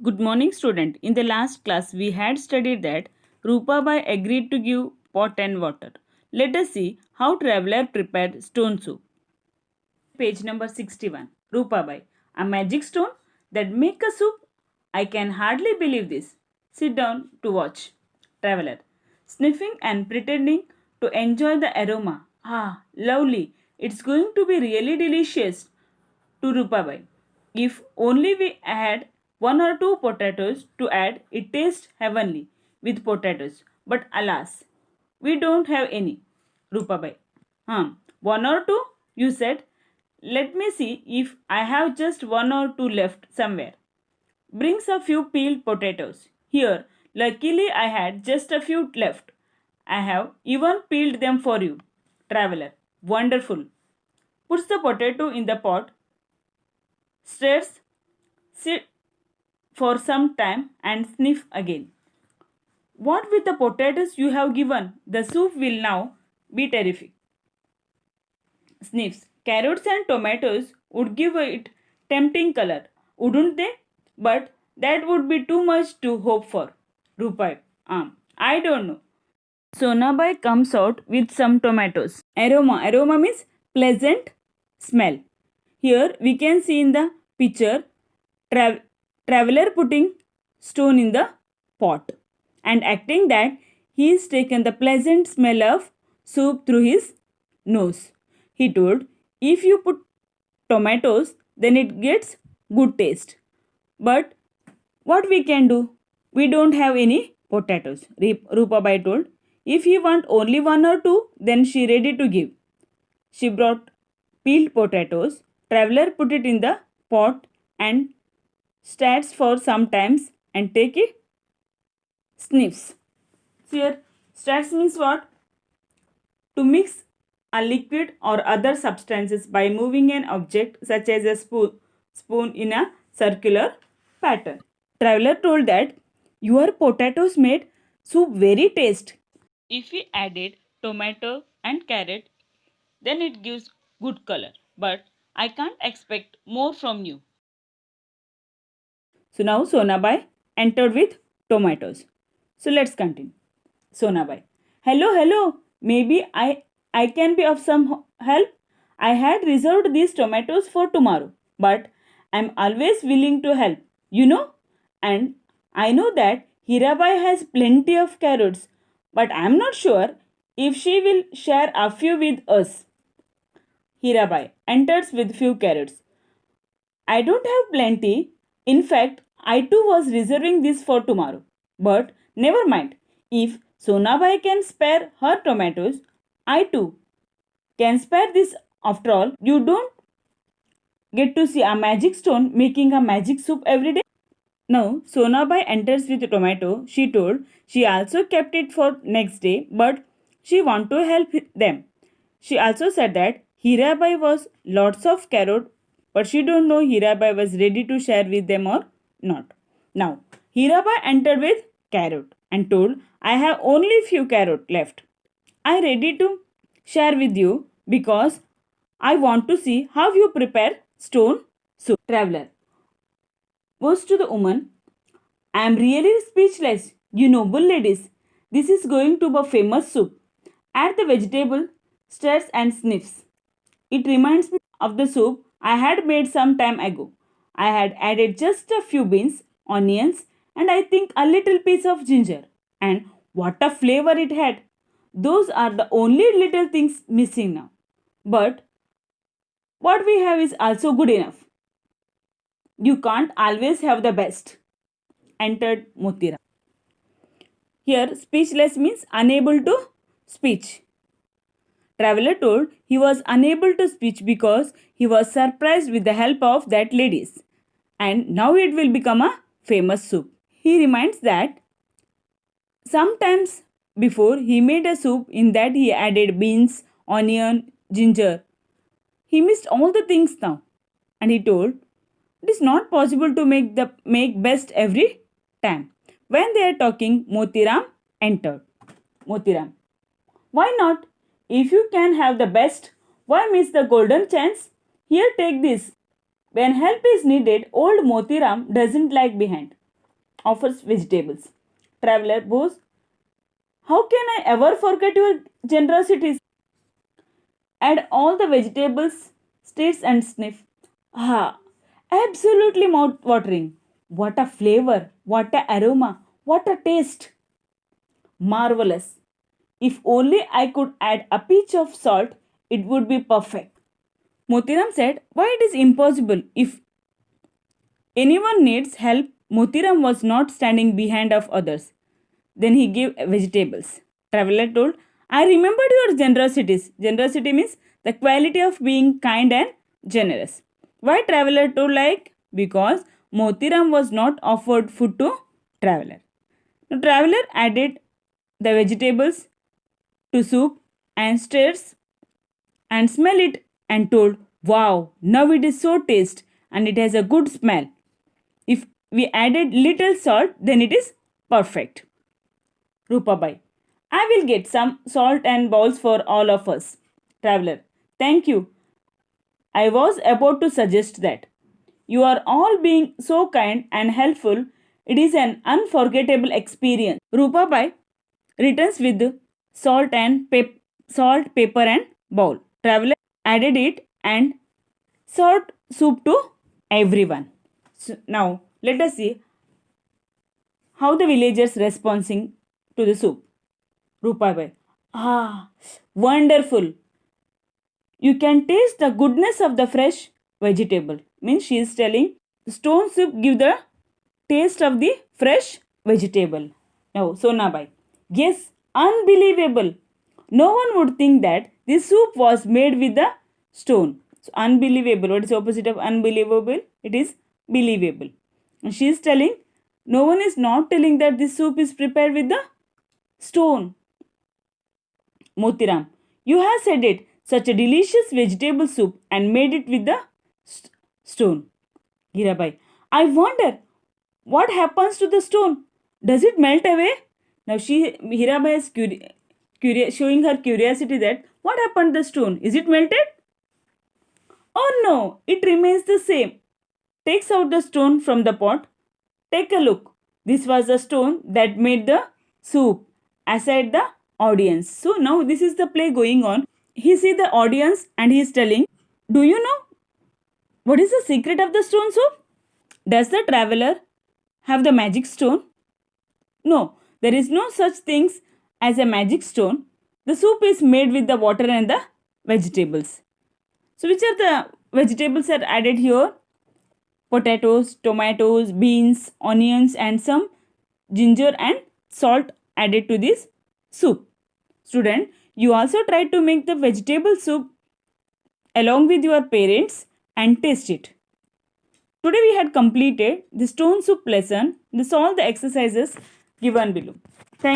Good morning, student. In the last class, we had studied that Rupabai agreed to give pot and water. Let us see how traveler prepared stone soup. Page number 61. Rupabai, a magic stone that make a soup? I can hardly believe this. Sit down to watch. Traveler, sniffing and pretending to enjoy the aroma. Ah, lovely. It's going to be really delicious. To Rupabai. If only we had one or two potatoes to add, it tastes heavenly with potatoes. But alas, we don't have any. Rupabai. One or two? You said. Let me see if I have just one or two left somewhere. Brings a few peeled potatoes. Here, luckily I had just a few left. I have even peeled them for you. Traveler. Wonderful. Puts the potato in the pot, stirs, sit for some time and sniff again. What with the potatoes you have given, the soup will now be terrific. Sniffs. Carrots and tomatoes would give it tempting color, wouldn't they? But that would be too much to hope for. Rupai. I don't know. Sonabai comes out with some tomatoes. Aroma. Aroma means pleasant smell. Here we can see in the picture traveler putting stone in the pot and acting that he is taken the pleasant smell of soup through his nose. He told, if you put tomatoes, then it gets good taste. But what we can do? We don't have any potatoes. Rupabai told. If you want only one or two, then she ready to give. She brought peeled potatoes. Traveler put it in the pot and stares for some times and take it sniffs. Here, stats means what? To mix a liquid or other substances by moving an object such as a spoon in a circular pattern. Traveler told that your potatoes made soup very taste. If we added tomato and carrot, then it gives good color. But I can't expect more from you. So now Sonabai entered with tomatoes. So let's continue. Sonabai. Hello. Maybe I can be of some help. I had reserved these tomatoes for tomorrow, but I'm always willing to help, you know? And I know that Hirabai has plenty of carrots, but I'm not sure if she will share a few with us. Hirabai enters with few carrots. I don't have plenty. In fact, I too was reserving this for tomorrow. But never mind. If Sonabai can spare her tomatoes, I too can spare this. After all, you don't get to see a magic stone making a magic soup every day. Now, Sonabai enters with tomato. She told she also kept it for next day, but she want to help them. She also said that Hirabai was lots of carrot, but she don't know Hirabai was ready to share with them or not. Now, Hirabai entered with carrot and told, I have only few carrot left. I ready to share with you because I want to see how you prepare stone soup. Traveler goes to the woman. I am really speechless, you noble ladies. This is going to be a famous soup. Add the vegetable, stirs and sniffs. It reminds me of the soup I had made some time ago. I had added just a few beans, onions, and I think a little piece of ginger. And what a flavor it had! Those are the only little things missing now. But what we have is also good enough. You can't always have the best. Entered Motira. Here, speechless means unable to speech. Traveler told he was unable to speak because he was surprised with the help of that ladies. And now it will become a famous soup. He reminds that sometimes before he made a soup in that he added beans, onion, ginger. He missed all the things now. And he told it is not possible to make best every time. When they are talking, Motiram entered. Motiram. Why not? If you can have the best, why miss the golden chance? Here, take this. When help is needed, old Motiram doesn't lag behind. offers vegetables. Traveler bows. How can I ever forget your generosities? Add all the vegetables, states and sniff. Ah, absolutely mouth watering. What a flavor, what a aroma, what a taste. Marvelous. If only I could add a pinch of salt, it would be perfect. Motiram said, why it is impossible? If anyone needs help, Motiram was not standing behind of others. Then he gave vegetables. Traveler told, I remembered your generosities. Generosity means the quality of being kind and generous. Why Traveler told like? Because Motiram was not offered food to Traveler. Now Traveler added the vegetables to soup and stirs and smell it and told, wow, now it is so taste and it has a good smell. If we added little salt, then it is perfect. Rupabai, I will get some salt and balls for all of us. Traveler, thank you. I was about to suggest that. You are all being so kind and helpful. It is an unforgettable experience. Rupabai returns with salt, pepper, and bowl. Traveler added it and served soup to everyone. So now let us see how the villagers responding to the soup. Rupabai, ah, wonderful. You can taste the goodness of the fresh vegetable. Means she is telling stone soup give the taste of the fresh vegetable. Now Sonabai, yes, unbelievable. No one would think that this soup was made with the stone. So unbelievable. What is the opposite of unbelievable? It is believable. And she is telling, no one is not telling that this soup is prepared with the stone. Motiram, you have said it. Such a delicious vegetable soup and made it with the stone. Hirabai, I wonder what happens to the stone. Does it melt away? Now Hirabai is showing her curiosity that what happened to the stone? Is it melted? Oh no, it remains the same. Takes out the stone from the pot. Take a look. This was the stone that made the soup, aside the audience. So now this is the play going on. He sees the audience and he is telling, do you know what is the secret of the stone soup? Does the traveler have the magic stone? No, there is no such things as a magic stone. The soup is made with the water and the vegetables. So which are the vegetables are added here? Potatoes, tomatoes, beans, onions and some ginger and salt added to this soup. Student, you also try to make the vegetable soup along with your parents and taste it. Today we had completed the stone soup lesson. This all the exercises given below. Thank